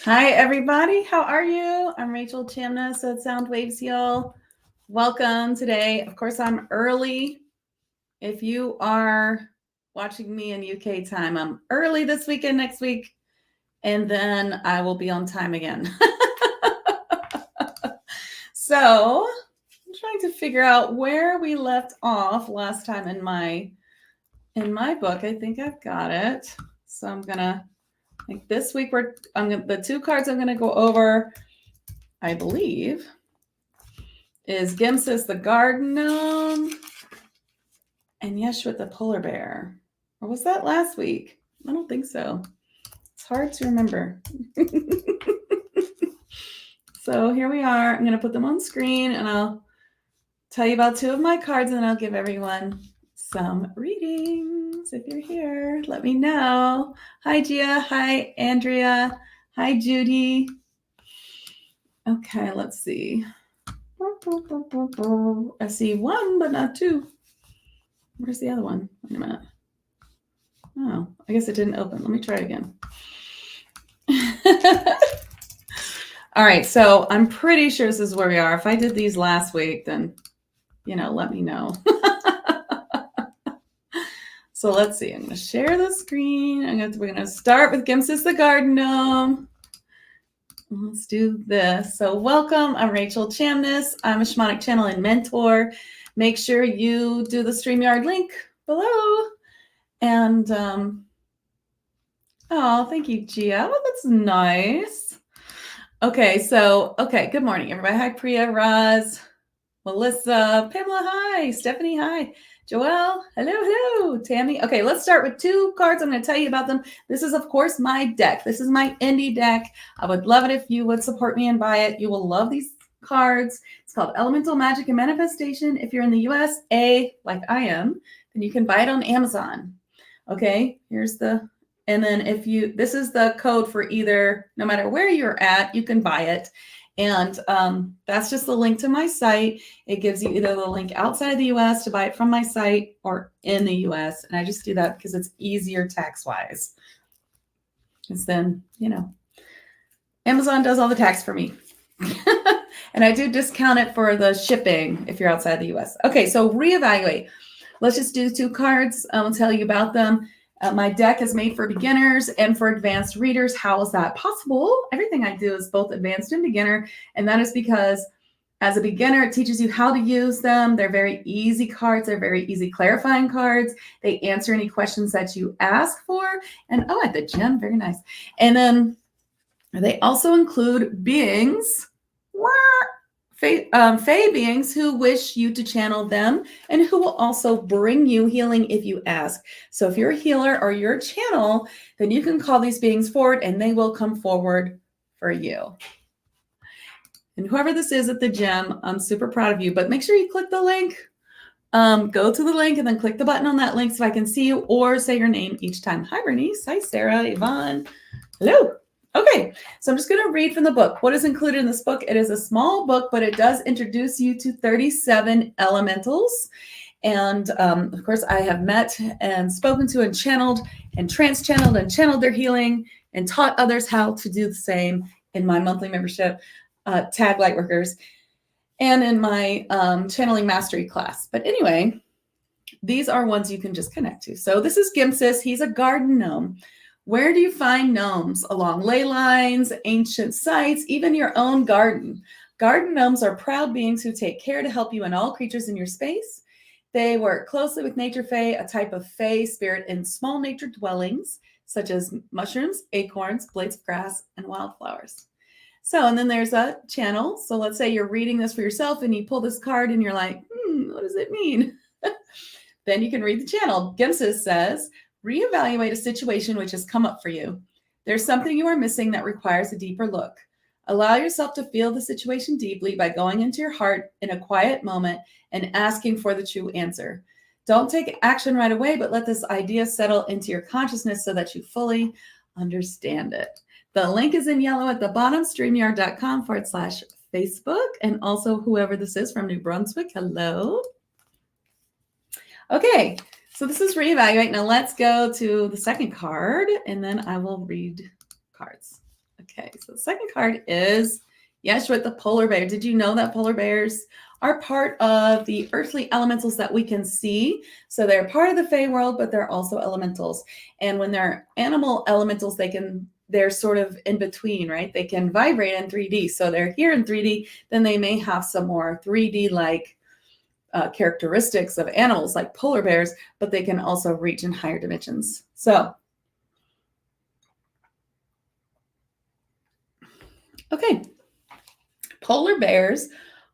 Hi, everybody. How are you? I'm Rachel Chamness at Sound Waves Heal. Welcome today. Of course, I'm early. If you are watching me in UK time, I'm early this weekend, next week, and then I will be on time again. So I'm trying to figure out where we left off last time in my book. I think I've got it. So I'm gonna like this week the two cards I'm gonna go over, I believe, is Gimsis the garden gnome and Yeshua the polar bear. Or was that last week? I don't think so. It's hard to remember. So here we are. I'm going to put them on screen and I'll tell you about two of my cards and then I'll give everyone some readings. If you're here, let me know. Hi, Gia. Hi, Andrea. Hi, Judy. Okay, let's see. I see one, but not two. Where's the other one? Wait a minute. Oh, I guess it didn't open. Let me try again. All right, so I'm pretty sure this is where we are. If I did these last week, then, let me know. So let's see. I'm going to share the screen. We're going to start with Gimsis the garden gnome. Let's do this. So welcome. I'm Rachel Chamness. I'm a shamanic channel and mentor. Make sure you do the StreamYard link below. And, oh, thank you, Gia. Oh, that's nice. Okay, good morning, everybody. Hi, Priya, Raz, Melissa, Pamela, hi, Stephanie, hi, Joelle, hello, Tammy. Okay, let's start with two cards. I'm going to tell you about them. This is, of course, my deck. This is my indie deck. I would love it if you would support me and buy it. You will love these cards. It's called Elemental Magic and Manifestation. If you're in the USA, like I am, then you can buy it on Amazon. Okay, and then this is the code for either, no matter where you're at, you can buy it. And that's just the link to my site. It gives you either the link outside of the US to buy it from my site or in the US. And I just do that because it's easier tax-wise. Because then, Amazon does all the tax for me. And I do discount it for the shipping if you're outside the US. Okay, so reevaluate. Let's just do two cards. I'll tell you about them. My deck is made for beginners and for advanced readers. How is that possible? Everything I do is both advanced and beginner. And that is because as a beginner, it teaches you how to use them. They're very easy cards. They're very easy clarifying cards. They answer any questions that you ask for. And at the gym, very nice. And then they also include beings. Fae beings who wish you to channel them and who will also bring you healing if you ask. So if you're a healer or you're a channel, then you can call these beings forward and they will come forward for you. And whoever this is at the gym, I'm super proud of you, but make sure you click the link. Go to the link and then click the button on that link so I can see you or say your name each time. Hi, Bernice. Hi, Sarah, Yvonne. Hello. Okay, so I'm just going to read from the book. What is included in this book? It is a small book, but it does introduce you to 37 elementals. And of course, I have met and spoken to and channeled and trans-channeled and channeled their healing and taught others how to do the same in my monthly membership, Tag Lightworkers, and in my channeling mastery class. But anyway, these are ones you can just connect to. So this is Gimsis. He's a garden gnome. Where do you find gnomes? Along ley lines, ancient sites, even your own garden. Garden gnomes are proud beings who take care to help you and all creatures in your space. They work closely with nature fae, a type of fae spirit in small nature dwellings, such as mushrooms, acorns, blades of grass, and wildflowers. So, and then there's a channel. So let's say you're reading this for yourself and you pull this card and you're like, what does it mean? Then you can read the channel. Gimsis says, reevaluate a situation which has come up for you. There's something you are missing that requires a deeper look. Allow yourself to feel the situation deeply by going into your heart in a quiet moment and asking for the true answer. Don't take action right away, but let this idea settle into your consciousness so that you fully understand it. The link is in yellow at the bottom, streamyard.com/Facebook. And also whoever this is from New Brunswick, hello. Okay. So this is reevaluate. Now let's go to the second card and then I will read cards. Okay, so the second card is Yeshua, the polar bear. Did you know that polar bears are part of the earthly elementals that we can see? So they're part of the Fae world, but they're also elementals. And when they're animal elementals, they're sort of in between, right? They can vibrate in 3D. So they're here in 3D, then they may have some more 3D-like characteristics of animals like polar bears, but they can also reach in higher dimensions. So, okay. Polar bears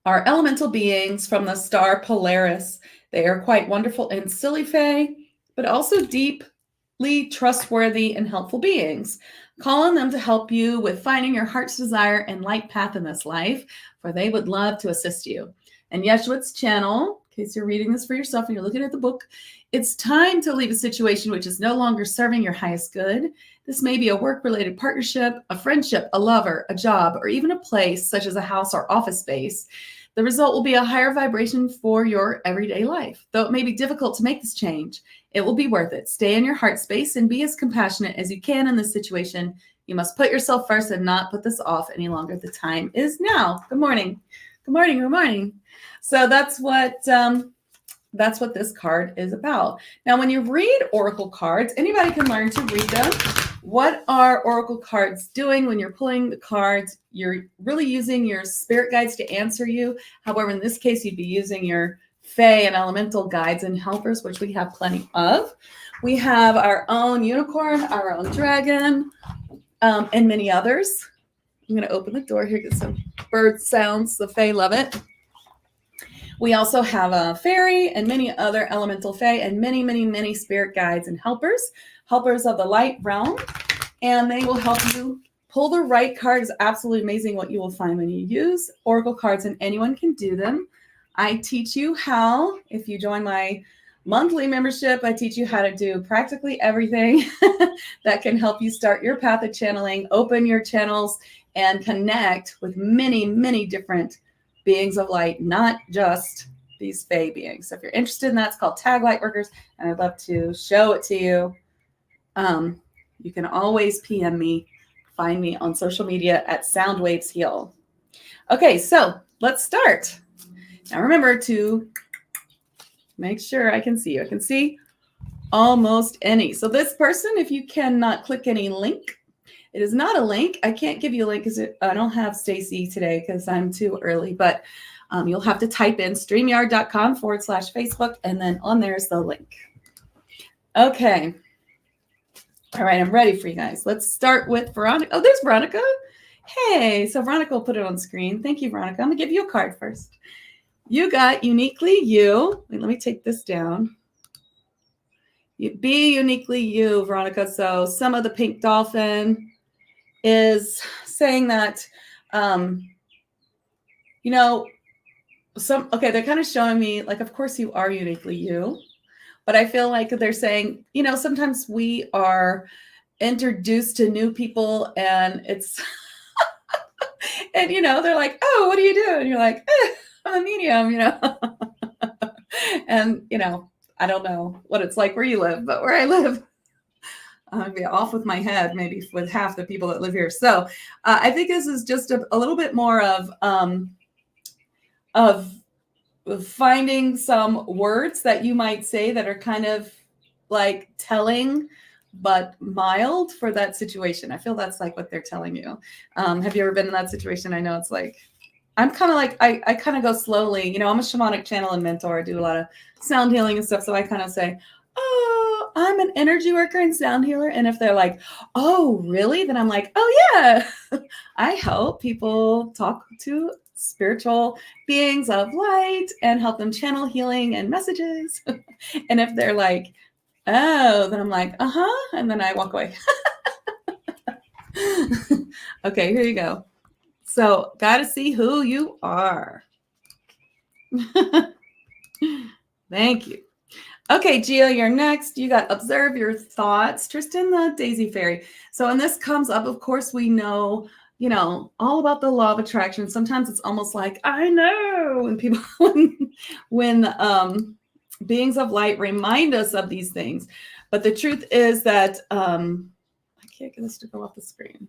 are elemental beings from the star Polaris. They are quite wonderful and silly fae, but also deeply trustworthy and helpful beings. Call on them to help you with finding your heart's desire and light path in this life, for they would love to assist you. And Yeshua's channel, in case you're reading this for yourself and you're looking at the book, it's time to leave a situation which is no longer serving your highest good. This may be a work-related partnership, a friendship, a lover, a job, or even a place such as a house or office space. The result will be a higher vibration for your everyday life. Though it may be difficult to make this change, it will be worth it. Stay in your heart space and be as compassionate as you can in this situation. You must put yourself first and not put this off any longer. The time is now. Good morning. Good morning. Good morning. So that's what this card is about. Now, when you read oracle cards, anybody can learn to read them. What are oracle cards doing when you're pulling the cards? You're really using your spirit guides to answer you. However, in this case, you'd be using your Fae and elemental guides and helpers, which we have plenty of. We have our own unicorn, our own dragon, and many others. I'm going to open the door here, get some bird sounds. The Fae love it. We also have a fairy and many other elemental fae and many, many, many spirit guides and helpers of the light realm. And they will help you pull the right card. It's absolutely amazing what you will find when you use oracle cards, and anyone can do them. I teach you how, if you join my monthly membership, I teach you how to do practically everything that can help you start your path of channeling, open your channels, and connect with many, many different beings of light, not just these Fae beings. So if you're interested in that, it's called Tag Lightworkers, and I'd love to show it to you. You can always PM me, find me on social media at Soundwaves Heal. Okay, so let's start. Now remember to make sure I can see you. I can see almost any. So this person, if you cannot click any link, it is not a link. I can't give you a link because I don't have Stacy today because I'm too early, but you'll have to type in streamyard.com/Facebook, and then on there's the link. Okay. All right, I'm ready for you guys. Let's start with Veronica. Oh, there's Veronica. Hey, so Veronica will put it on screen. Thank you, Veronica. I'm going to give you a card first. You got uniquely you. Wait, let me take this down. Be uniquely you, Veronica. So some of the pink dolphin is saying that, they're kind of showing me, like, of course you are uniquely you, but I feel like they're saying, sometimes we are introduced to new people and it's, and, they're like, oh, what do you do? And you're like, I'm a medium, and, I don't know what it's like where you live, but where I live, I'd be off with my head, maybe with half the people that live here. So I think this is just a little bit more of finding some words that you might say that are kind of like telling, but mild for that situation. I feel that's like what they're telling you. Have you ever been in that situation? I know it's like, I'm kind of like, I kind of go slowly. I'm a shamanic channel and mentor. I do a lot of sound healing and stuff. So I kind of say, oh, I'm an energy worker and sound healer. And if they're like, oh, really? Then I'm like, oh, yeah. I help people talk to spiritual beings of light and help them channel healing and messages. And if they're like, oh, then I'm like, uh-huh. And then I walk away. Okay, here you go. So got to see who you are. Thank you. Okay, Gia, you're next. You got observe your thoughts. Tristan, the Daisy Fairy. So when this comes up, of course, we know, all about the law of attraction. Sometimes it's almost like, I know, when people, when beings of light remind us of these things. But the truth is that, I can't get this to go off the screen.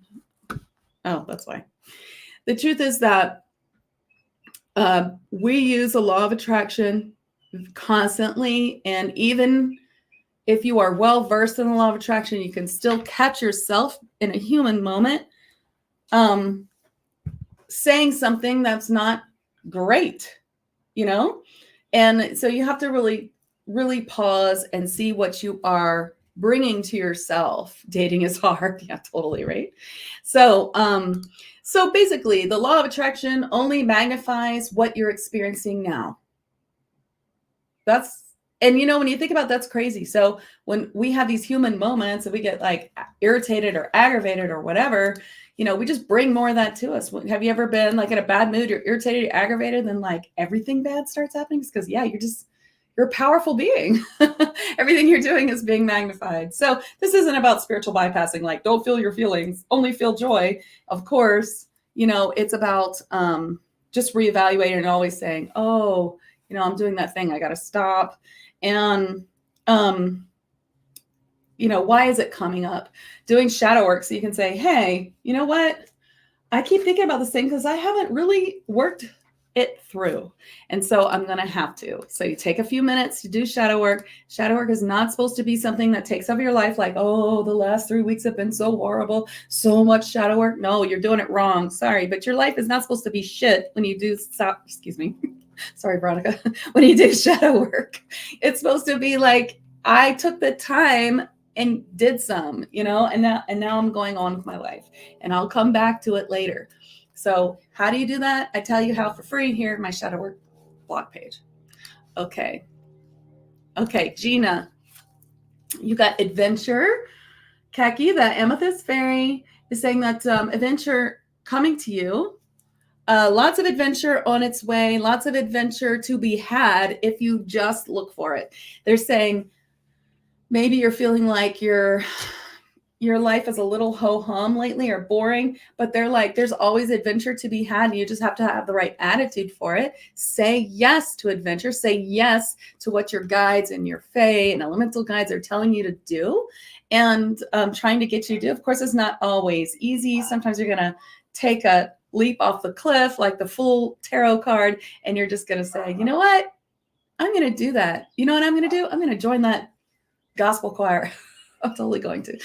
Oh, that's why. The truth is that we use the law of attraction constantly. And even if you are well versed in the law of attraction, you can still catch yourself in a human moment saying something that's not great, you know? And so you have to really, really pause and see what you are bringing to yourself. Dating is hard. Yeah, totally, right? So, so basically, the law of attraction only magnifies what you're experiencing now. And you know, when you think about that's crazy. So when we have these human moments and we get like irritated or aggravated or whatever, you know, we just bring more of that to us. Have you ever been like in a bad mood, you're irritated, you're aggravated, then like everything bad starts happening? Because yeah, you're a powerful being. Everything you're doing is being magnified. So this isn't about spiritual bypassing, like don't feel your feelings, only feel joy. Of course, you know, it's about just reevaluating and always saying, oh, you know, I'm doing that thing, I got to stop. And, you know, why is it coming up? Doing shadow work. So you can say, hey, you know what? I keep thinking about this thing because I haven't really worked it through. And so I'm going to have to. So you take a few minutes to do shadow work. Shadow work is not supposed to be something that takes over your life. Like, oh, the last 3 weeks have been so horrible. So much shadow work. No, you're doing it wrong. Sorry. But your life is not supposed to be shit when you do stop. Excuse me. Sorry, Veronica. When you do shadow work, it's supposed to be like, I took the time and did some, you know, and now I'm going on with my life and I'll come back to it later. So how do you do that? I tell you how for free here in my shadow work blog page. Okay. Gina, you got adventure. Kaki, the amethyst fairy, is saying that adventure coming to you. Lots of adventure on its way, lots of adventure to be had if you just look for it. They're saying maybe you're feeling like your life is a little ho-hum lately or boring, but they're like, there's always adventure to be had. And you just have to have the right attitude for it. Say yes to adventure. Say yes to what your guides and your Fae and elemental guides are telling you to do and trying to get you to do. Of course, it's not always easy. Sometimes you're going to take a leap off the cliff like the Fool tarot card, and you're just going to say, you know what? I'm going to do that. You know what I'm going to do? I'm going to join that gospel choir. I'm totally going to.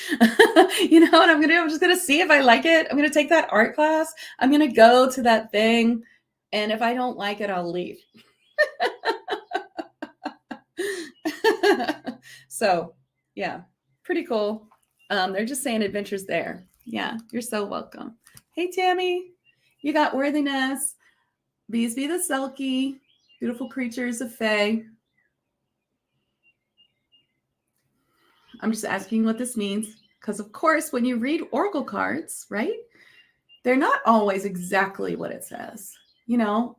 You know what I'm going to do? I'm just going to see if I like it. I'm going to take that art class. I'm going to go to that thing. And if I don't like it, I'll leave. So, yeah, pretty cool. They're just saying adventures there. Yeah, you're so welcome. Hey, Tammy, you got worthiness. Bees be the Selkie. Beautiful creatures of Fae. I'm just asking what this means because, of course, when you read oracle cards, right, they're not always exactly what it says. You know,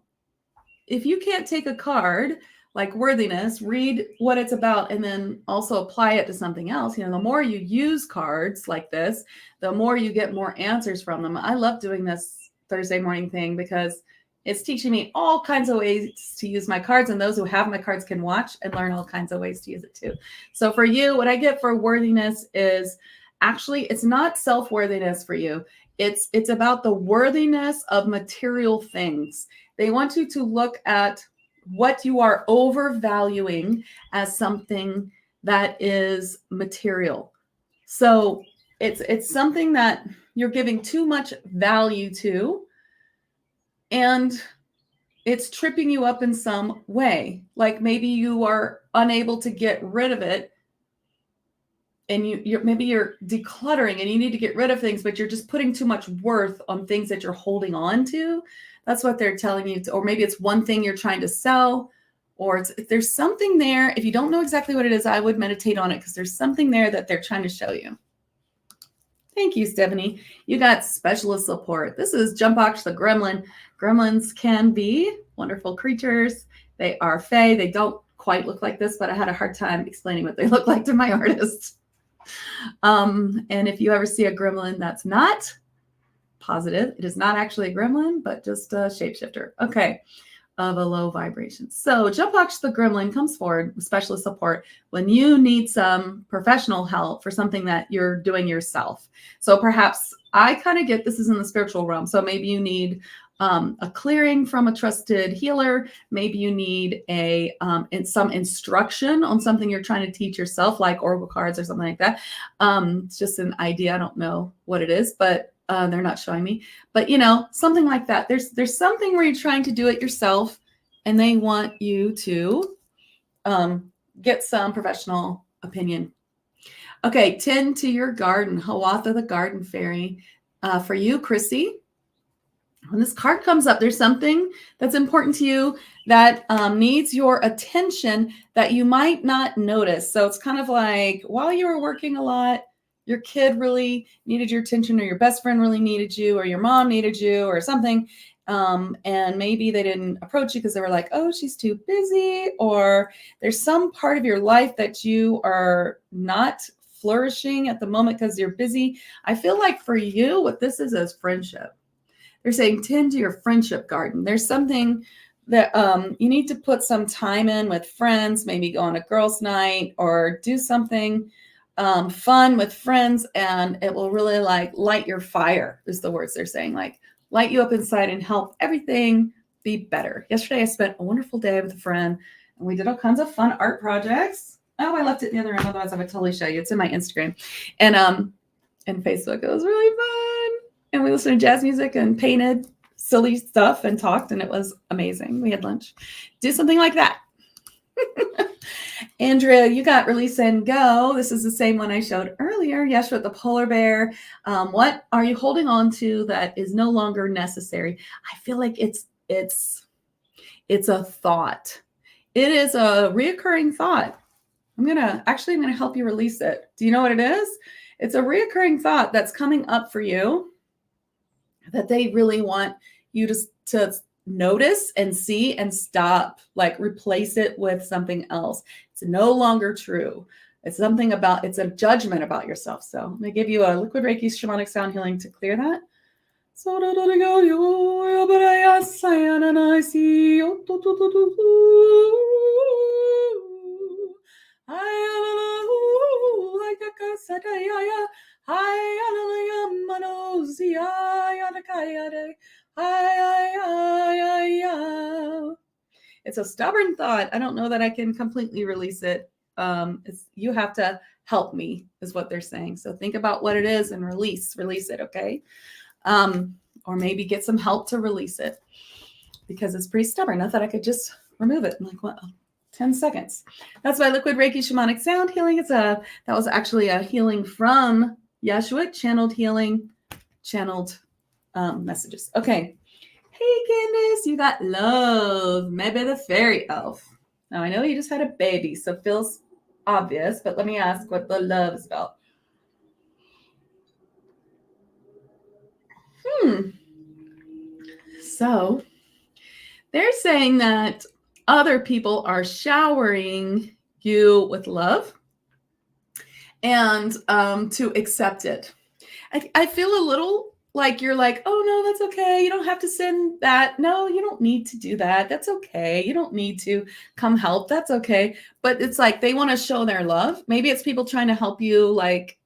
if you can't take a card like worthiness, read what it's about, and then also apply it to something else. You know, the more you use cards like this, the more you get more answers from them. I love doing this Thursday morning thing because it's teaching me all kinds of ways to use my cards, and those who have my cards can watch and learn all kinds of ways to use it too. So for you, what I get for worthiness is actually, it's not self-worthiness for you. It's about the worthiness of material things. They want you to look at what you are overvaluing as something that is material. So it's something that you're giving too much value to, and it's tripping you up in some way. Like maybe you are unable to get rid of it, and maybe you're decluttering and you need to get rid of things, but you're just putting too much worth on things that you're holding on to. That's what they're telling you. Or maybe it's one thing you're trying to sell, or if there's something there. If you don't know exactly what it is, I would meditate on it because there's something there that they're trying to show you. Thank you, Stephanie. You got specialist support. This is Jumpbox the Gremlin. Gremlins can be wonderful creatures. They are Fae. They don't quite look like this, but I had a hard time explaining what they look like to my artists. And if you ever see a gremlin that's not positive, it is not actually a gremlin, but just a shapeshifter. Okay. of a low vibration. So Jump Watch the Gremlin comes forward with specialist support when you need some professional help for something that you're doing yourself. So perhaps I kind of get this is in the spiritual realm. So maybe you need a clearing from a trusted healer. Maybe you need some instruction on something you're trying to teach yourself, like oracle cards or something like that. It's just an idea. I don't know what it is, but they're not showing me. But something like that. There's something where you're trying to do it yourself, and they want you to get some professional opinion. Okay, tend to your garden. Hawatha the Garden Fairy. For you, Chrissy. When this card comes up, there's something that's important to you that needs your attention that you might not notice. So it's kind of like while you were working a lot, your kid really needed your attention, or your best friend really needed you, or your mom needed you, or something. And maybe they didn't approach you because they were like, oh, she's too busy, or there's some part of your life that you are not flourishing at the moment because you're busy. I feel like for you, what this is friendship. They're saying tend to your friendship garden. There's something that you need to put some time in with friends, maybe go on a girls' night or do something fun with friends, and it will really light your fire is the words they're saying, like light you up inside and help everything be better. Yesterday, I spent a wonderful day with a friend, and we did all kinds of fun art projects. Oh, I left it in the other room. Otherwise, I would totally show you. It's in my Instagram and Facebook. It was really fun. And we listened to jazz music and painted silly stuff and talked, and it was amazing. We had lunch. Do something like that. Andrea, you got Release and Go. This is the same one I showed earlier. Yes, with the polar bear. What are you holding on to that is no longer necessary? I feel like it's a thought. It is a reoccurring thought. I'm gonna help you release it. Do you know what it is? It's a reoccurring thought that's coming up for you that they really want you to notice and see and stop, like replace it with something else. It's no longer true. It's a judgment about yourself. So I'm going to give you a liquid Reiki shamanic sound healing to clear that. It's a stubborn thought. I don't know that I can completely release it. You have to help me is what they're saying. So think about what it is and release it. Okay. Or maybe get some help to release it because it's pretty stubborn. I thought I could just remove it in like, what, 10 seconds. That's my liquid Reiki shamanic sound healing. That was actually a healing from Yeshua, channeled healing, channeled messages. Okay. Hey, Candace, you got love. Maybe the fairy elf. Now, I know you just had a baby, so it feels obvious, but let me ask what the love is about. So they're saying that other people are showering you with love and to accept it. I feel a little like you're like, oh, no, that's okay. You don't have to send that. No, you don't need to do that. That's okay. You don't need to come help. That's okay. But it's like they want to show their love. Maybe it's people trying to help you like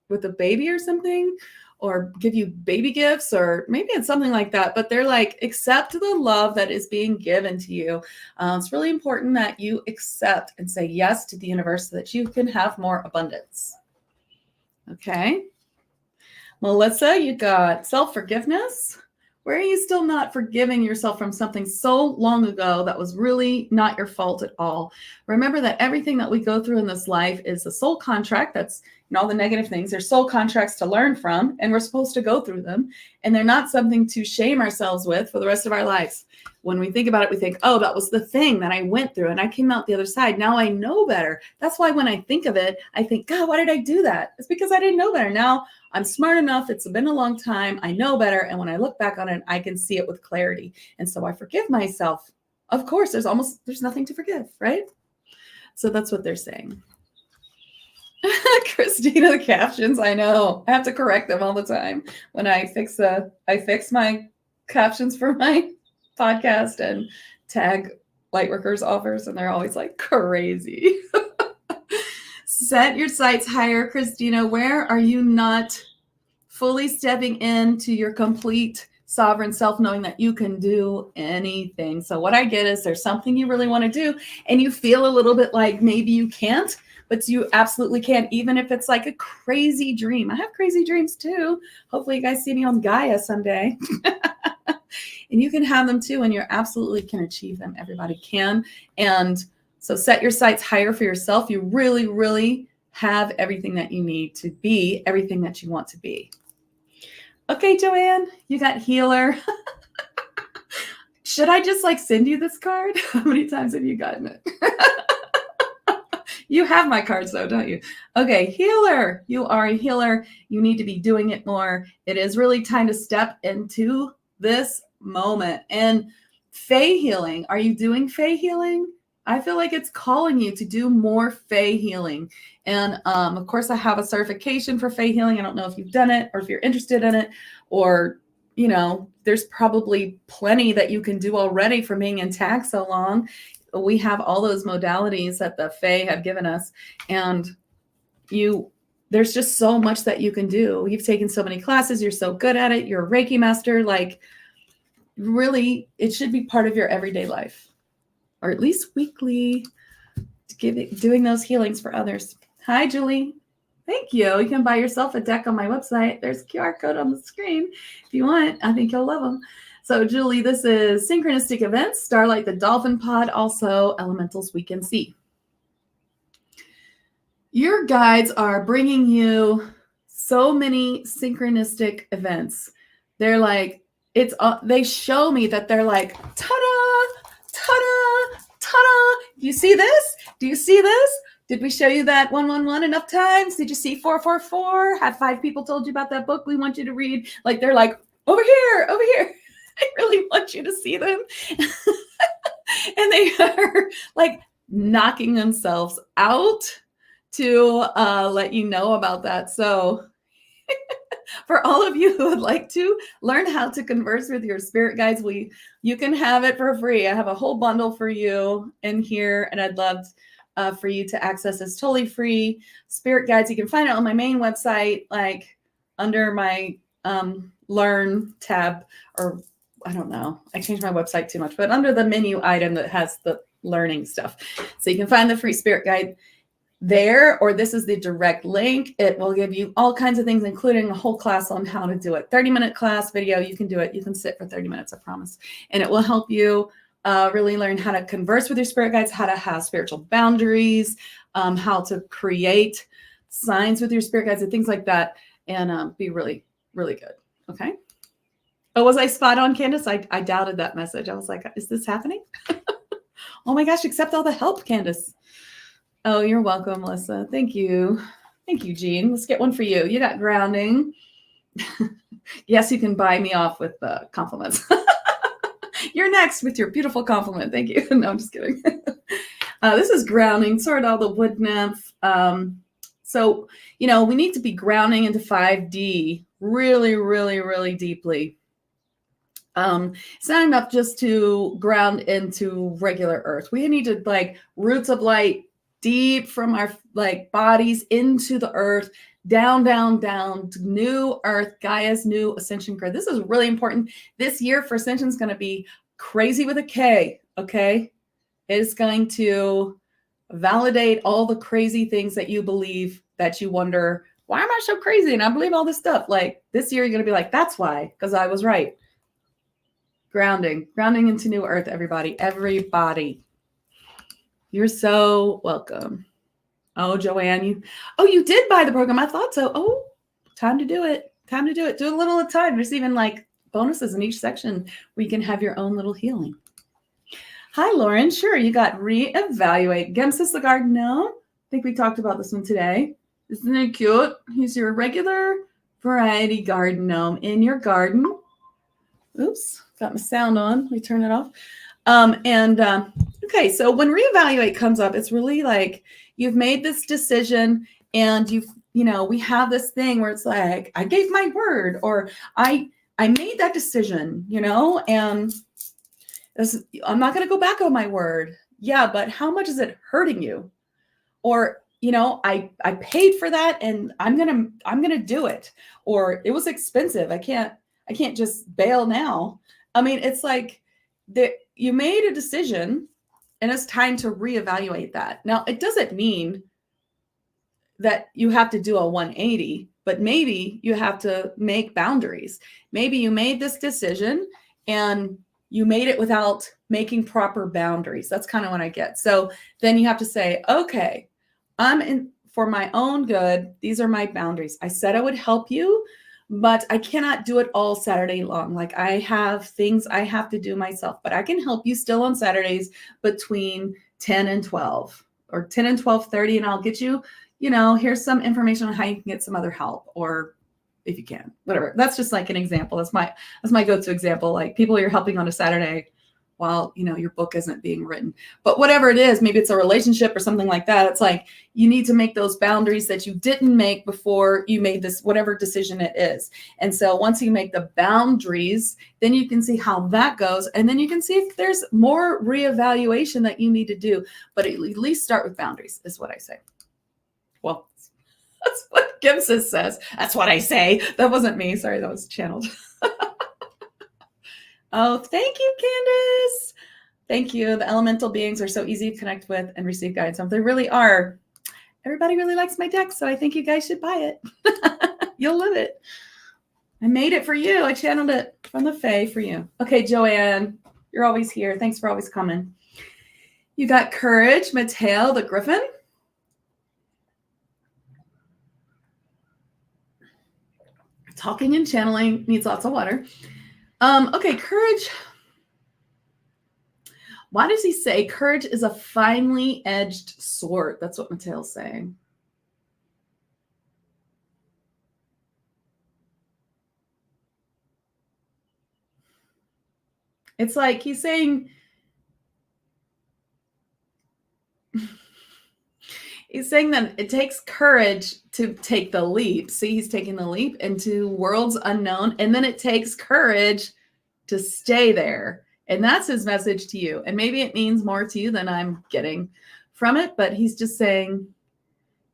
with a baby or something, or give you baby gifts, or maybe it's something like that. But they're like, accept the love that is being given to you. It's really important that you accept and say yes to the universe so that you can have more abundance. Okay. Melissa, you got self-forgiveness. Where are you still not forgiving yourself from something so long ago that was really not your fault at all? Remember that everything that we go through in this life is a soul contract. That's all the negative things. They're soul contracts to learn from, and we're supposed to go through them. And they're not something to shame ourselves with for the rest of our lives. When we think about it, we think, oh, that was the thing that I went through and I came out the other side. Now I know better. That's why when I think of it, I think, God, why did I do that? It's because I didn't know better. Now I'm smart enough. It's been a long time. I know better. And when I look back on it, I can see it with clarity. And so I forgive myself. Of course, there's nothing to forgive, right? So that's what they're saying. Christina, the captions, I know. I have to correct them all the time when I fix my captions for my podcast, and tag lightworkers offers, and they're always like crazy. Set your sights higher, Christina. Where are you not fully stepping into your complete sovereign self, knowing that you can do anything? So what I get is there's something you really want to do, and you feel a little bit like maybe you can't, but you absolutely can, even if it's like a crazy dream. I have crazy dreams too. Hopefully you guys see me on Gaia someday. And you can have them too, and you absolutely can achieve them. Everybody can. And so set your sights higher for yourself. You really, really have everything that you need to be everything that you want to be. Okay, Joanne, you got healer. Should I just like send you this card? How many times have you gotten it? You have my cards though, don't you? Okay, healer. You are a healer. You need to be doing it more. It is really time to step into this moment. And Fae healing. Are you doing Fae healing? I feel like it's calling you to do more Fae healing. And of course, I have a certification for Fae healing. I don't know if you've done it or if you're interested in it, or, you know, there's probably plenty that you can do already from being in tag so long. We have all those modalities that the Fae have given us. And there's just so much that you can do. You've taken so many classes. You're so good at it. You're a Reiki master. Like, really, it should be part of your everyday life, or at least weekly, doing those healings for others. Hi, Julie. Thank you. You can buy yourself a deck on my website. There's a QR code on the screen if you want. I think you'll love them. So, Julie, this is Synchronistic Events, Starlight the Dolphin Pod, also Elementals We Can See. Your guides are bringing you so many synchronistic events. They're like, they show me that they're like, ta-da, ta-da, ta-da. You see this? Do you see this? Did we show you that 111 enough times? Did you see 444? Have 5 people told you about that book we want you to read? Like, they're like, over here, over here. I really want you to see them. And they are like knocking themselves out to let you know about that. So for all of you who would like to learn how to converse with your spirit guides, you can have it for free. I have a whole bundle for you in here, and I'd love for you to access. It's totally free. Spirit guides, you can find it on my main website, like under my Learn tab, or I don't know. I changed my website too much, but under the menu item that has the learning stuff. So you can find the free spirit guide there, or this is the direct link. It will give you all kinds of things, including a whole class on how to do it. 30-minute class video. You can do it. You can sit for 30 minutes, I promise. And it will help you really learn how to converse with your spirit guides, how to have spiritual boundaries, how to create signs with your spirit guides and things like that, and be really, really good. Okay. Oh, was I spot on, Candace? I doubted that message. I was like, is this happening? Oh my gosh, accept all the help, Candace. Oh, you're welcome, Melissa. Thank you. Thank you, Jean. Let's get one for you. You got grounding. Yes, you can buy me off with compliments. You're next with your beautiful compliment. Thank you. No, I'm just kidding. This is grounding, sort of the wood nymph. So, you know, we need to be grounding into 5D really, really, really deeply. It's not enough just to ground into regular earth. We need to like roots of light deep from our like bodies into the earth, down, down, down to new earth, Gaia's new ascension grid. This is really important. This year for ascension is going to be crazy with a K. Okay. It is going to validate all the crazy things that you believe, that you wonder, why am I so crazy? And I believe all this stuff. Like this year, you're going to be like, that's why, because I was right. Grounding into new earth, everybody. You're so welcome. Oh, Joanne, you did buy the program. I thought so. Oh, time to do it. Do a little at a time. There's even like bonuses in each section where you can have your own little healing. Hi, Lauren. Sure, you got reevaluate. Gemsis the garden. No, I think we talked about this one today. Isn't it cute? He's your regular variety garden gnome in your garden. Oops, got my sound on. Let me turn it off. Okay, so when reevaluate comes up, it's really like you've made this decision, and we have this thing where it's like, I gave my word, or I made that decision, and I'm not going to go back on my word. Yeah, but how much is it hurting you? Or, I paid for that and I'm going to do it. Or it was expensive. I can't just bail now. I mean, it's like you made a decision and it's time to reevaluate that. Now, it doesn't mean that you have to do a 180, but maybe you have to make boundaries. Maybe you made this decision and you made it without making proper boundaries. That's kind of what I get. So then you have to say, okay, I'm in for my own good. These are my boundaries. I said I would help you, but I cannot do it all Saturday long. Like I have things I have to do myself, but I can help you still on Saturdays between 10 and 12 or 10 and 12:30. And I'll get you, here's some information on how you can get some other help, or if you can, whatever. That's just like an example. That's my go-to example. Like people you're helping on a Saturday while, your book isn't being written, but whatever it is, maybe it's a relationship or something like that. It's like, you need to make those boundaries that you didn't make before you made this, whatever decision it is. And so once you make the boundaries, then you can see how that goes. And then you can see if there's more reevaluation that you need to do, but at least start with boundaries is what I say. Well, that's what Gibson says. That's what I say. That wasn't me. Sorry, that was channeled. Oh, thank you, Candace. Thank you. The elemental beings are so easy to connect with and receive guidance from. They really are. Everybody really likes my deck, so I think you guys should buy it. You'll love it. I made it for you. I channeled it from the Fae for you. Okay, Joanne, you're always here. Thanks for always coming. You got Courage, Mateo, the Griffin. Talking and channeling needs lots of water. Okay, Courage. Why does he say courage is a finely edged sword? That's what Mateo's saying. It's like he's saying, that it takes courage to take the leap. See, he's taking the leap into worlds unknown, and then it takes courage to stay there. And that's his message to you. And maybe it means more to you than I'm getting from it, but he's just saying,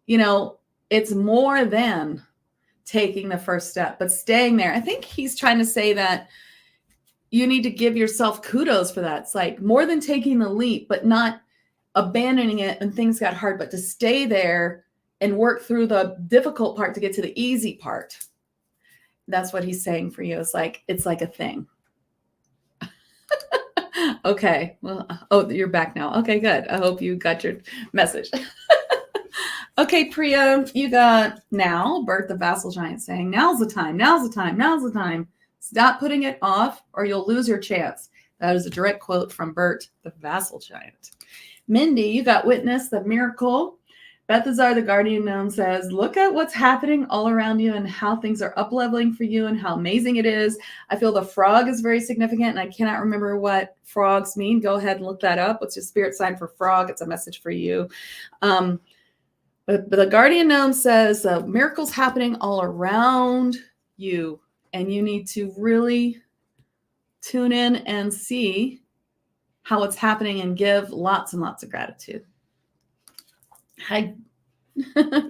it's more than taking the first step, but staying there. I think he's trying to say that you need to give yourself kudos for that. It's like more than taking the leap, but not abandoning it when things got hard, but to stay there and work through the difficult part to get to the easy part. That's what he's saying for you. It's like a thing. Okay. Well, you're back now. Okay, good. I hope you got your message. Okay, Priya, you got now, Bert the Vassal Giant saying, now's the time, now's the time, now's the time. Stop putting it off or you'll lose your chance. That is a direct quote from Bert the Vassal Giant. Mindy, you got Witness the Miracle. Balthazar the Guardian Gnome says, look at what's happening all around you and how things are up-leveling for you and how amazing it is. I feel the frog is very significant, and I cannot remember what frogs mean. Go ahead and look that up. What's your spirit sign for frog? It's a message for you. But the Guardian Gnome says, miracles happening all around you, and you need to really tune in and see how it's happening and give lots and lots of gratitude. Hi.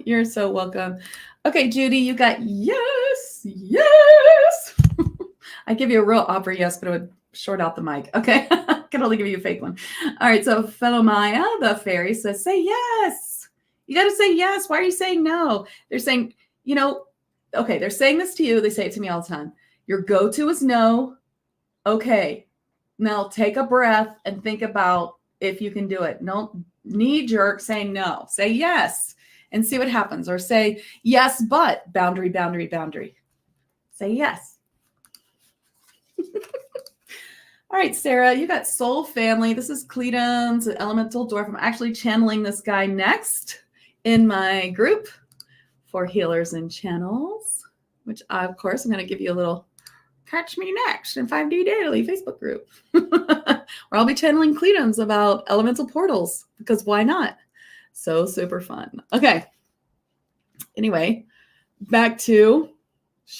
You're so welcome. Okay, Judy, you got yes, yes. I give you a real opera yes, but it would short out the mic. Okay, I can only give you a fake one. All right, so Phenomaya, the fairy, says, say yes. You got to say yes. Why are you saying no? They're saying, okay, they're saying this to you. They say it to me all the time. Your go-to is no. Okay, now take a breath and think about if you can do it. Don't knee jerk saying no. Say yes and see what happens. Or say yes, but boundary, boundary, boundary. Say yes. All right, Sarah, you got Soul Family. This is Cletum's Elemental Dwarf. I'm actually channeling this guy next in my group for healers and channels, which I, of course, I'm going to give you a little catch me next in 5D Daily Facebook group. Where I'll be channeling Cletum's about elemental portals, because why not? So super fun. Okay. Anyway, back to,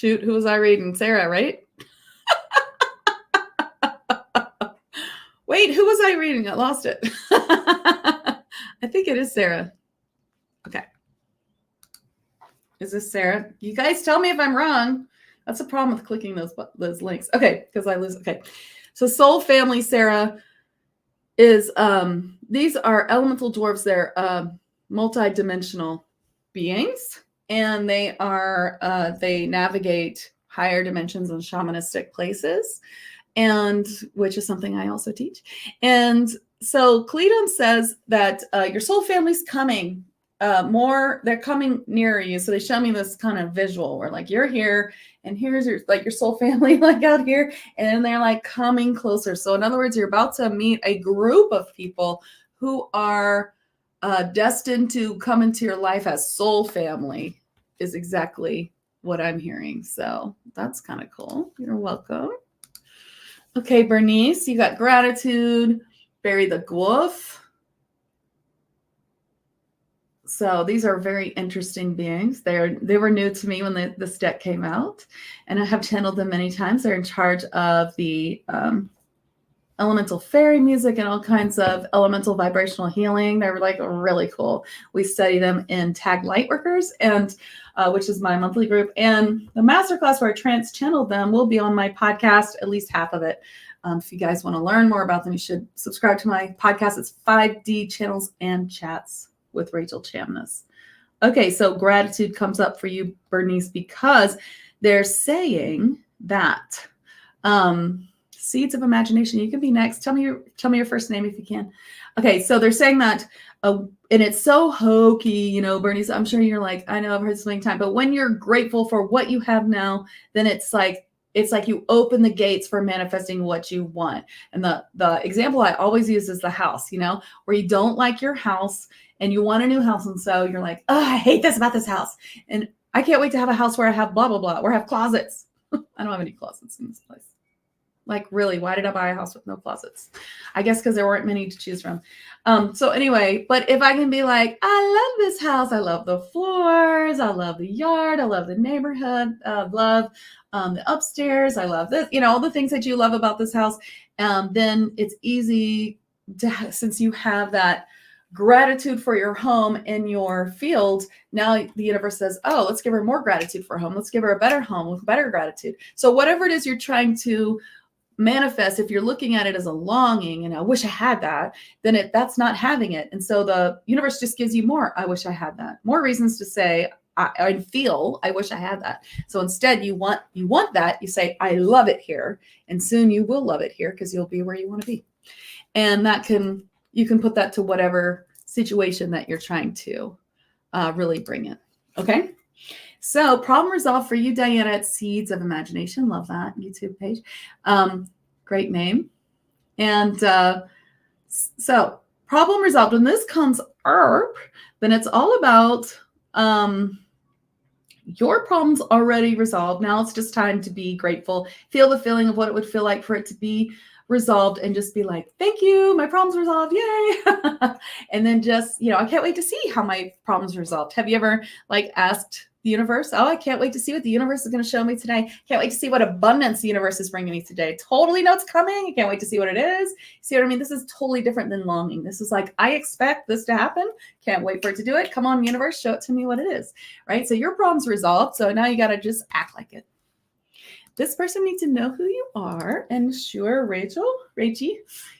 who was I reading? Sarah, right? Wait, who was I reading? I lost it. I think it is Sarah. Okay. Is this Sarah? You guys tell me if I'm wrong. That's a problem with clicking those links. Okay, because I lose. Okay. So Soul Family, Sarah, is these are elemental dwarves. They're multi-dimensional beings, and they navigate higher dimensions and shamanistic places, and which is something I also teach. And so Cletum says that your soul family's coming they're coming nearer you. So they show me this kind of visual where like you're here and here's your soul family like out here, and then they're like coming closer. So in other words, you're about to meet a group of people who are destined to come into your life as soul family, is exactly what I'm hearing. So that's kind of cool. You're welcome. Okay, Bernice, you got gratitude, bury the gwoof. So these are very interesting beings. They were new to me when this deck came out, and I have channeled them many times. They're in charge of the elemental fairy music and all kinds of elemental vibrational healing. They're like really cool. We study them in Tag Lightworkers, and which is my monthly group. And the masterclass where I channeled them will be on my podcast, at least half of it. If you guys want to learn more about them, you should subscribe to my podcast. It's 5D Channels and Chats with Rachel Chamness. Okay, so gratitude comes up for you, Bernice, because they're saying that seeds of imagination. You can be next. Tell me your first name if you can. Okay, so they're saying that, and it's so hokey, Bernice. I'm sure you're like, I know I've heard this many times, but when you're grateful for what you have now, then it's like you open the gates for manifesting what you want. And the example I always use is the house, where you don't like your house and you want a new house. And so you're like, oh, I hate this about this house. And I can't wait to have a house where I have blah, blah, blah, where I have closets. I don't have any closets in this place. Like, really, why did I buy a house with no closets? I guess because there weren't many to choose from. So anyway, but if I can be like, I love this house. I love the floors. I love the yard. I love the neighborhood. Love the upstairs. I love this, all the things that you love about this house. Then it's easy to, since you have that gratitude for your home in your field, now the universe says, oh, let's give her more gratitude for home. Let's give her a better home with better gratitude. So whatever it is you're trying to manifest, if you're looking at it as a longing and I wish I had that, then that's not having it. And so the universe just gives you more, I wish I had that, more reasons to say, I feel I wish I had that. So instead you want that, you say, I love it here. And soon you will love it here because you'll be where you want to be. And you can put that to whatever situation that you're trying to really bring in. Okay. So problem resolved for you, Diana, at Seeds of Imagination. Love that YouTube page. Great name. And so problem resolved. When this comes up, then it's all about your problem's already resolved. Now it's just time to be grateful. Feel the feeling of what it would feel like for it to be resolved and just be like, thank you, my problem's resolved, yay. And then just, I can't wait to see how my problem's resolved. Have you ever asked the universe, oh, I can't wait to see what the universe is going to show me today. Can't wait to see what abundance the universe is bringing me today. Totally know it's coming. I can't wait to see what it is. See what I mean? This is totally different than longing. This is like, I expect this to happen. Can't wait for it to do it. Come on, universe, show it to me what it is, right? So your problem's resolved. So now you got to just act like it. This person needs to know who you are. And sure, Rachie,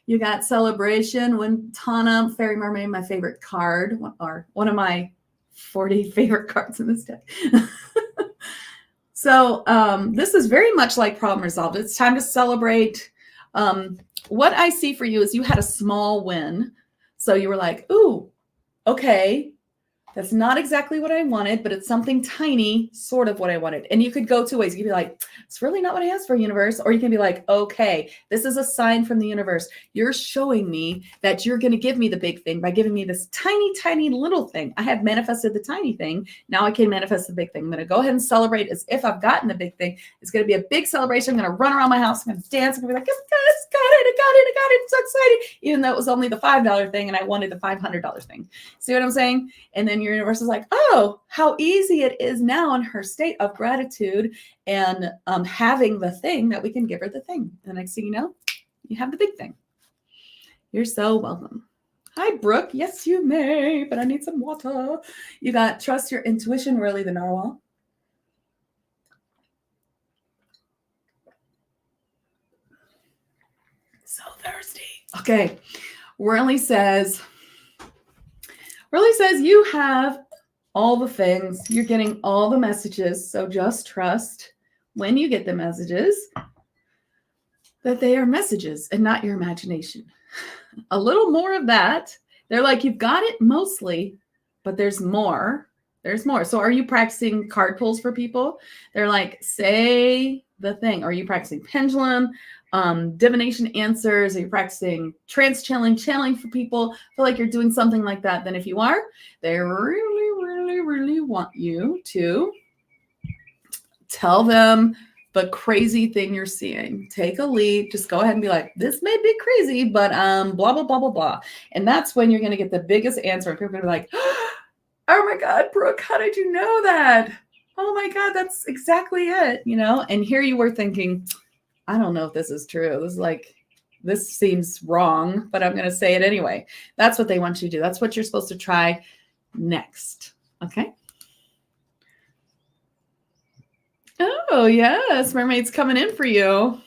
you got Celebration, Wintana, Fairy Mermaid, my favorite card, or one of my 40 favorite cards in this deck. So this is very much like problem resolved. It's time to celebrate. What I see for you is you had a small win. So you were like, ooh, okay. That's not exactly what I wanted, but it's something tiny, sort of what I wanted. And you could go two ways. You could be like, it's really not what I asked for, universe. Or you can be like, okay, this is a sign from the universe. You're showing me that you're going to give me the big thing by giving me this tiny, tiny little thing. I have manifested the tiny thing. Now I can manifest the big thing. I'm going to go ahead and celebrate as if I've gotten the big thing. It's going to be a big celebration. I'm going to run around my house. I'm going to dance. I'm going to be like, yes, got it. I got it. I'm so excited. Even though it was only the $5 thing and I wanted the $500 thing. See what I'm saying? And then your universe is like, oh, how easy it is now in her state of gratitude and having the thing that we can give her the thing. And the next thing you know, you have the big thing. You're so welcome. Hi, Brooke. Yes, you may, but I need some water. You got trust your intuition, really, the narwhal. So thirsty. Okay. Really says you have all the things. You're getting all the messages. So just trust when you get the messages that they are messages and not your imagination. A little more of that. They're like, you've got it mostly, but there's more. There's more. So are you practicing card pulls for people? They're like, say the thing. Are you practicing pendulum, divination answers? Are you practicing trance channeling for people? I feel like you're doing something like that. Then if you are, they really want you to tell them the crazy thing you're seeing. Take a lead. Just go ahead and be like, this may be crazy, but blah, blah, blah, blah, blah. And that's when you're going to get the biggest answer. And people are going to be like, oh my God, Brooke, how did you know that? Oh my God, that's exactly it. You know, and here you were thinking, I don't know if this is true. This seems wrong, but I'm going to say it anyway. That's what they want you to do. That's what you're supposed to try next. Okay. Oh, yes. Mermaid's coming in for you.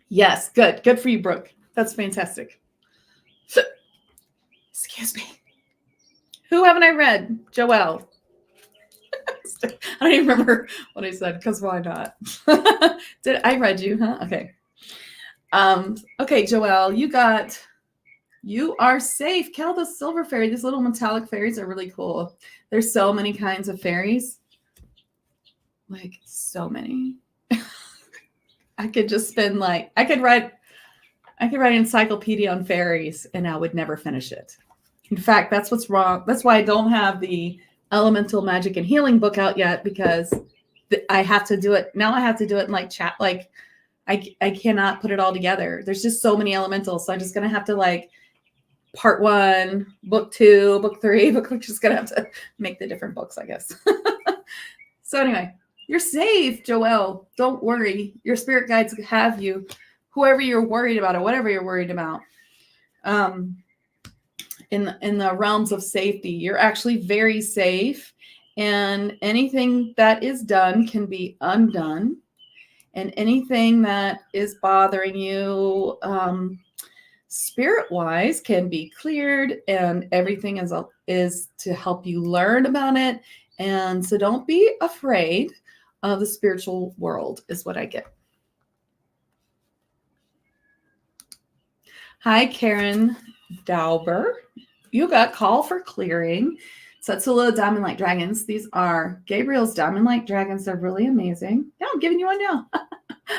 Yes. Good. Good for you, Brooke. That's fantastic. Excuse me. Who haven't I read? Joelle. I don't even remember what I said because why not? Did I read you? Huh? Okay. Okay, Joelle, you are safe. Kel the silver fairy. These little metallic fairies are really cool. There's so many kinds of fairies. Like so many. I could just spend I could write an encyclopedia on fairies and I would never finish it. In fact, that's what's wrong. That's why I don't have the Elemental Magic and Healing book out yet, because I have to do it. Now I have to do it in chat. I cannot put it all together. There's just so many elementals. So I'm just going to have to part 1, book 2, book 3, we're just going to have to make the different books, I guess. So anyway, you're safe, Joelle. Don't worry. Your spirit guides have you, whoever you're worried about or whatever you're worried about. In the realms of safety, you're actually very safe, and anything that is done can be undone, and anything that is bothering you spirit-wise can be cleared, and everything is to help you learn about it. And so don't be afraid of the spiritual world is what I get. Hi, Karen Dauber. You got call for clearing. Satsula Diamond Light Dragons. These are Gabriel's Diamond Light Dragons. They're really amazing. Yeah, I'm giving you one now.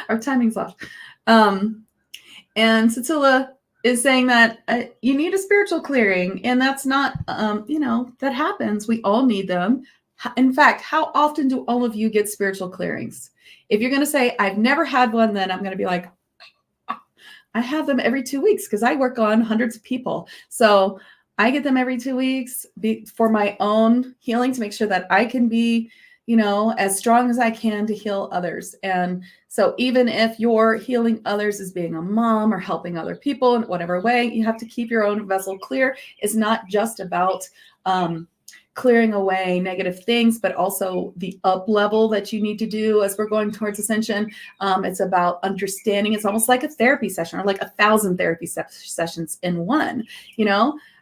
Our timing's off. And Satsula is saying that you need a spiritual clearing. And that's not, that happens. We all need them. In fact, how often do all of you get spiritual clearings? If you're going to say, I've never had one, then I'm going to be like, I have them every 2 weeks because I work on hundreds of people. So I get them every 2 weeks for my own healing, to make sure that I can be, as strong as I can to heal others. And so even if you're healing others as being a mom or helping other people in whatever way, you have to keep your own vessel clear. It's not just about clearing away negative things, but also the up level that you need to do as we're going towards ascension. It's about understanding. It's almost like a therapy session, or like 1,000 therapy sessions in one.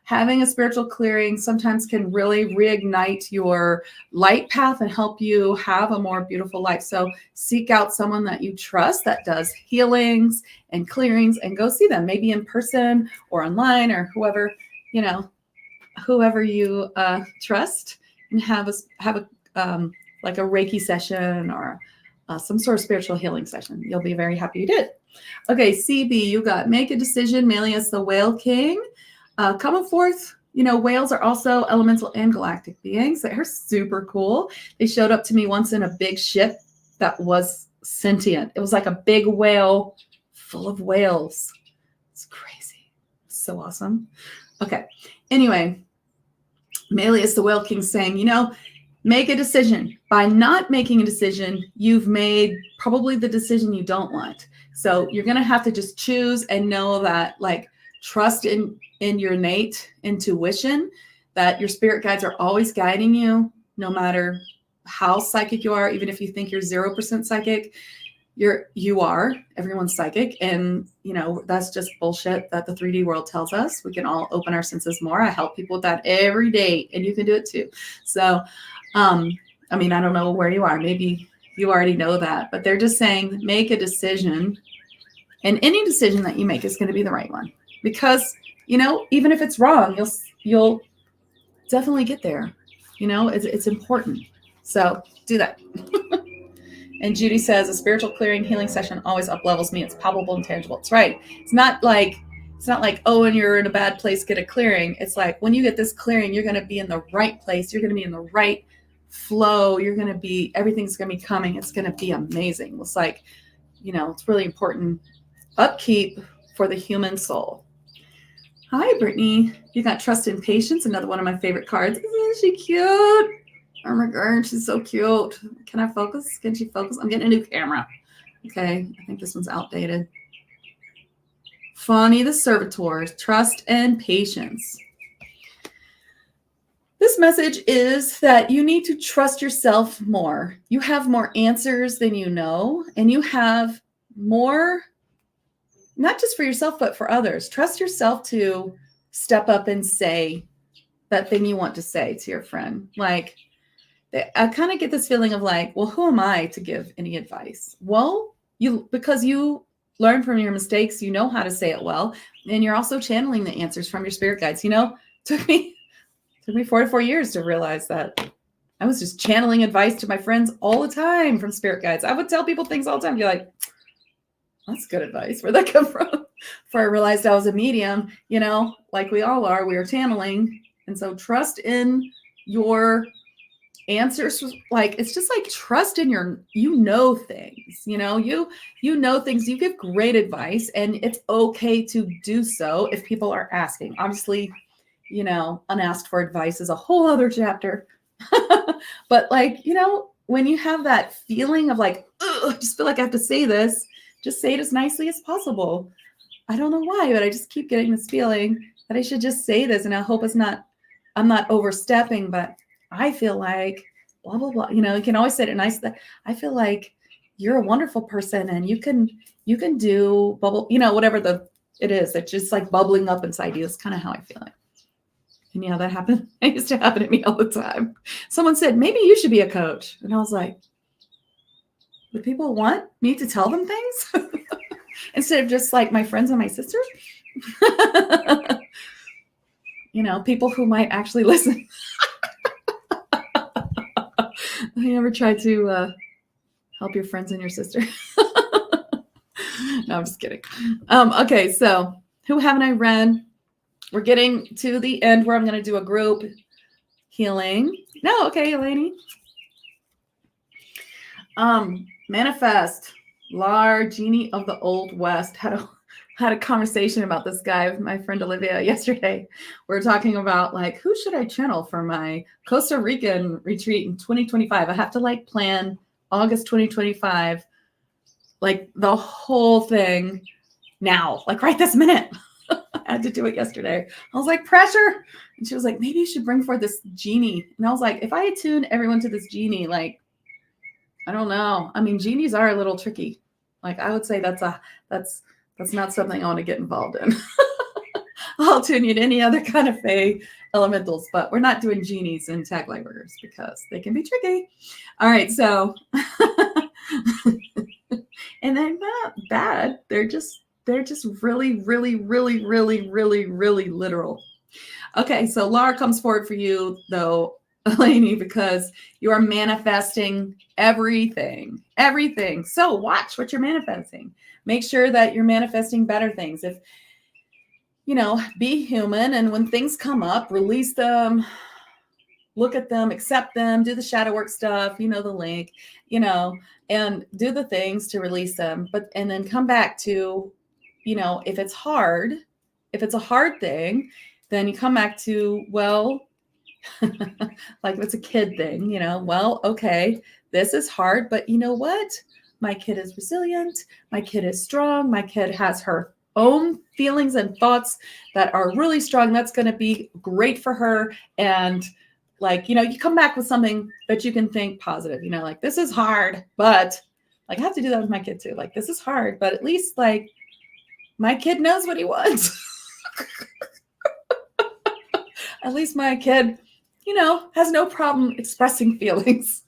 Having a spiritual clearing sometimes can really reignite your light path and help you have a more beautiful life. So seek out someone that you trust that does healings and clearings, and go see them, maybe in person or online, or whoever you trust, and have a like a Reiki session or some sort of spiritual healing session. You'll be very happy you did. Okay, CB, you got make a decision. Melius the Whale King. Coming forth, whales are also elemental and galactic beings. They're super cool. They showed up to me once in a big ship that was sentient. It was like a big whale full of whales. It's crazy. So awesome. Okay. Anyway, Melius the Whale King saying, make a decision. By not making a decision, you've made probably the decision you don't want. So you're going to have to just choose and know that, trust in your innate intuition that your spirit guides are always guiding you, no matter how psychic you are. Even if you think you're 0% psychic, you are. Everyone's psychic, and that's just bullshit that the 3D world tells us. We can all open our senses more. I help people with that every day, and you can do it too. So I mean, I don't know where you are. Maybe you already know that, but they're just saying make a decision, and any decision that you make is going to be the right one, because even if it's wrong, you'll definitely get there. It's important. So do that. And Judy says, a spiritual clearing healing session always up levels me. It's palpable and tangible. It's right. It's not like, oh, when you're in a bad place, get a clearing. It's like, when you get this clearing, you're going to be in the right place. You're going to be in the right flow. Everything's going to be coming. It's going to be amazing. It's like, it's really important upkeep for the human soul. Hi, Brittany. You got trust and patience. Another one of my favorite cards. Isn't she cute? Oh my God, she's so cute. Can I focus? Can she focus? I'm getting a new camera. Okay, I think this one's outdated. Fani the Servitor, trust and patience. This message is that you need to trust yourself more. You have more answers than you know, and you have more, not just for yourself, but for others. Trust yourself to step up and say that thing you want to say to your friend. Like, I kind of get this feeling of like, well, who am I to give any advice? Well, because you learn from your mistakes, you know how to say it well, and you're also channeling the answers from your spirit guides. Took me 44 years to realize that I was just channeling advice to my friends all the time from spirit guides. I would tell people things all the time. You're like, that's good advice. Where'd that come from? Before I realized I was a medium, like we all are, we are channeling. And so trust in your answers. Like, it's just like trust in your, things, you know things, you give great advice, and it's okay to do so if people are asking. Obviously, unasked for advice is a whole other chapter. But like, when you have that feeling of like, I just feel like I have to say this, just say it as nicely as possible. I don't know why, but I just keep getting this feeling that I should just say this, and I hope I'm not overstepping, but I feel like blah, blah, blah. You can always say it nice, that I feel like you're a wonderful person, and you can do bubble, whatever it is that's just like bubbling up inside you. It's kind of how I feel like. And that happened. It used to happen to me all the time. Someone said, maybe you should be a coach. And I was like, do people want me to tell them things? Instead of just like my friends and my sisters? People who might actually listen. Have you ever tried to help your friends and your sister? No, I'm just kidding. Okay, so who haven't I read? We're getting to the end where I'm going to do a group healing. No, okay, Eleni. Manifest. Lar, Genie of the Old West. Had a conversation about this guy with my friend Olivia yesterday. We were talking about like, who should I channel for my Costa Rican retreat in 2025? I have to like plan August 2025, like the whole thing now, like right this minute. I had to do it yesterday. I was like, pressure. And she was like, maybe you should bring forth this genie. And I was like, if I attune everyone to this genie, like, I don't know. I mean, genies are a little tricky. Like, I would say that's not something I want to get involved in. I'll tune you to any other kind of Fae elementals, but we're not doing genies and tag light workers because they can be tricky. All right, so, and they're not bad. They're just really, really, really, really, really, really literal. Okay, so Laura comes forward for you, though, Eleni, because you are manifesting everything. So watch what you're manifesting. Make sure that you're manifesting better things. If, be human, and when things come up, release them, look at them, accept them, do the shadow work stuff, the link, and do the things to release them. And then come back to, if it's a hard thing, then you come back to, well, like if it's a kid thing, well, okay, this is hard, but you know what? My kid is resilient. My kid is strong. My kid has her own feelings and thoughts that are really strong, that's going to be great for her. And like, you come back with something that you can think positive, like, this is hard, but like, I have to do that with my kid too. Like, this is hard, but at least like my kid knows what he wants. At least my kid, has no problem expressing feelings.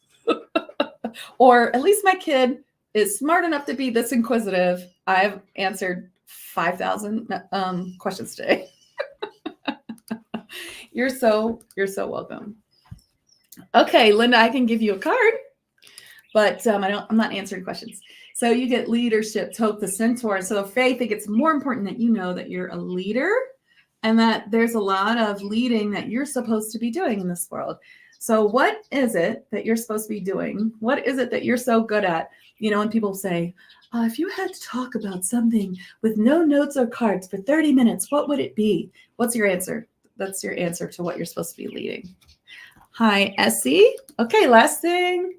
Or at least my kid is smart enough to be this inquisitive. I've answered 5,000 questions today. You're so welcome. Okay, Linda, I can give you a card, but I'm not answering questions. So you get leadership, Tope the Centaur. So Fae, I think it's more important that you know that you're a leader and that there's a lot of leading that you're supposed to be doing in this world. So what is it that you're supposed to be doing? What is it that you're so good at? When people say, if you had to talk about something with no notes or cards for 30 minutes, what would it be? What's your answer? That's your answer to what you're supposed to be leading. Hi, Essie. Okay, last thing.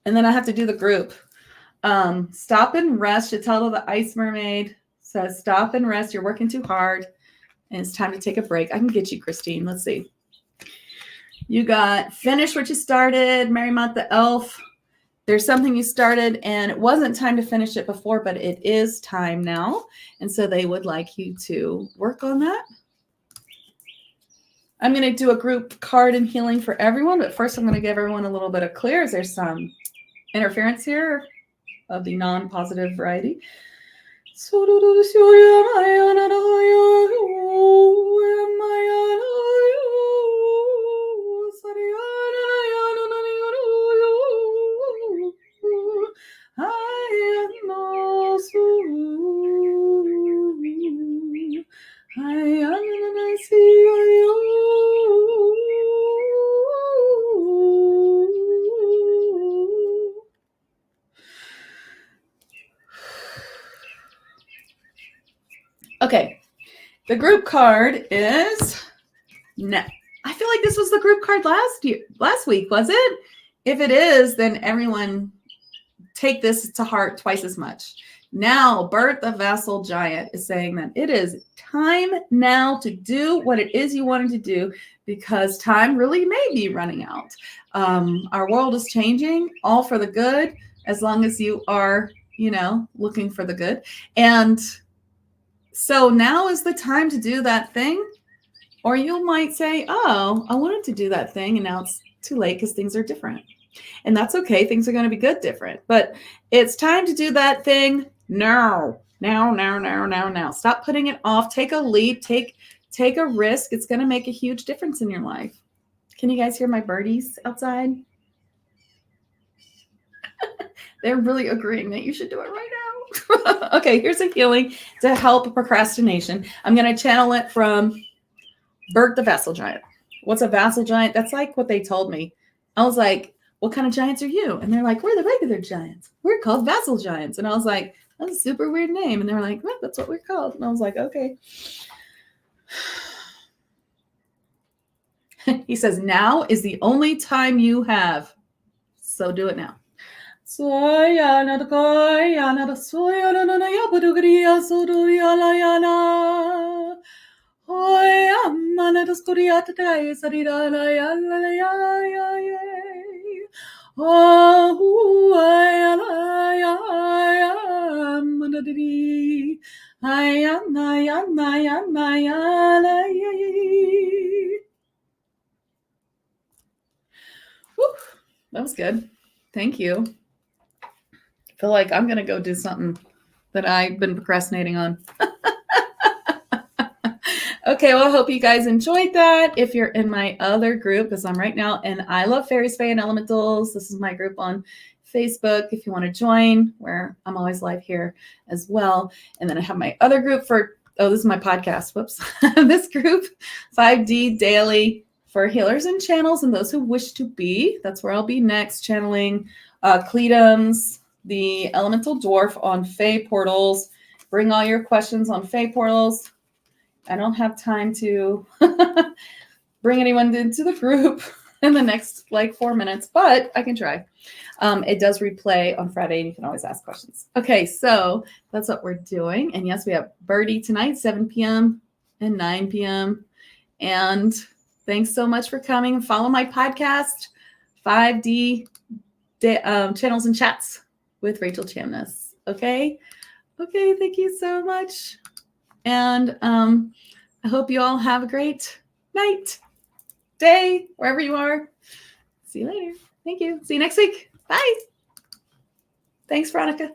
And then I have to do the group. Stop and rest. Chatella the Ice Mermaid says, stop and rest. You're working too hard. And it's time to take a break. I can get you, Christine. Let's see. You got finish what you started. Marymount the Elf. There's something you started and it wasn't time to finish it before, but it is time now. And so they would like you to work on that. I'm going to do a group card and healing for everyone, but first I'm going to give everyone a little bit of clear. Is there some interference here of the non-positive variety? Okay, the group card is no. I feel like this was the group card last week, was it? If it is, then everyone take this to heart twice as much. Now, Bert the Vassal Giant is saying that it is time now to do what it is you wanted to do because time really may be running out. Our world is changing, all for the good, as long as you are, looking for the good. And so now is the time to do that thing. Or you might say, oh, I wanted to do that thing and now it's too late because things are different. And that's okay. Things are going to be good different. But it's time to do that thing now. Now. Stop putting it off. Take a leap. Take a risk. It's going to make a huge difference in your life. Can you guys hear my birdies outside? They're really agreeing that you should do it right now. Okay, here's a healing to help procrastination. I'm going to channel it from Bert the Vassal Giant. What's a vassal giant? That's like what they told me. I was like, what kind of giants are you? And they're like, we're the regular giants. We're called vassal giants. And I was like, that's a super weird name. And they're like, well, that's what we're called. And I was like, okay. He says, now is the only time you have. So do it now. That was good. Thank you. I feel like I'm going to go do something that I've been procrastinating on. Okay, well, I hope you guys enjoyed that. If you're in my other group, because I'm right now in I Love Fairies, Fae, and Elementals. This is my group on Facebook if you want to join, where I'm always live here as well. And then I have my other group for, this is my podcast. Whoops. This group, 5D Daily, for healers and channels and those who wish to be. That's where I'll be next, channeling Cledums, the Elemental Dwarf on Fae portals. Bring all your questions on Fae portals. I don't have time to bring anyone into the group. in the next like 4 minutes, but I can try. It does replay on Friday, and you can always ask questions. Okay, so that's what we're doing. And yes, we have Birdie tonight, 7 p.m. and 9 p.m. And thanks so much for coming. Follow my podcast, 5D Channels and Chats with Rachel Chamness. Okay? Okay, thank you so much. And I hope you all have a great night, day, wherever you are. See you later. Thank you. See you next week. Bye. Thanks, Veronica.